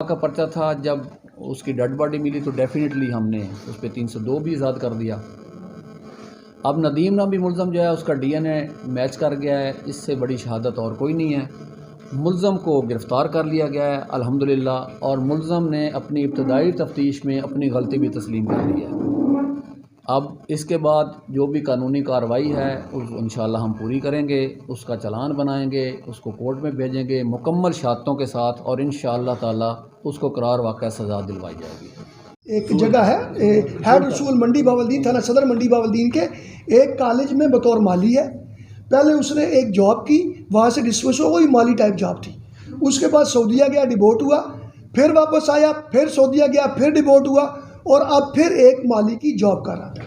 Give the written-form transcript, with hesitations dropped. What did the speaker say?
का पर्चा था, जब उसकी डेड बॉडी मिली तो डेफिनेटली हमने उस पर 302 भी आज़ाद कर दिया। अब नदीम नाम भी मुल्ज़म जो है उसका डीएनए मैच कर गया है, इससे बड़ी शहादत और कोई नहीं है। मुल्ज़म को गिरफ़्तार कर लिया गया है अल्हम्दुलिल्लाह, और मुल्ज़म ने अपनी इब्तदाई तफ्तीश में अपनी गलती भी तस्लीम कर ली है। अब इसके बाद जो भी कानूनी कार्रवाई है उस इंशाअल्लाह हम पूरी करेंगे, उसका चालान बनाएंगे, उसको कोर्ट में भेजेंगे मुकम्मल शहादतों के साथ, और इंशाअल्लाह ताला उसको करार वाक़या सज़ा दिलवाई जाएगी। एक जगह है हेड रसूल मंडी बावलदीन, थाना सदर मंडी बावलदीन के एक कॉलेज में बतौर माली है। पहले उसने एक जॉब की, वहाँ से डिस्मिस हो गई, माली टाइप जॉब थी। उसके बाद सऊदीया गया, डिवोर्ट हुआ, फिर वापस आया, फिर सऊदीया गया, फिर डिवोर्ट हुआ, और अब फिर एक माली की जॉब कर रहा था।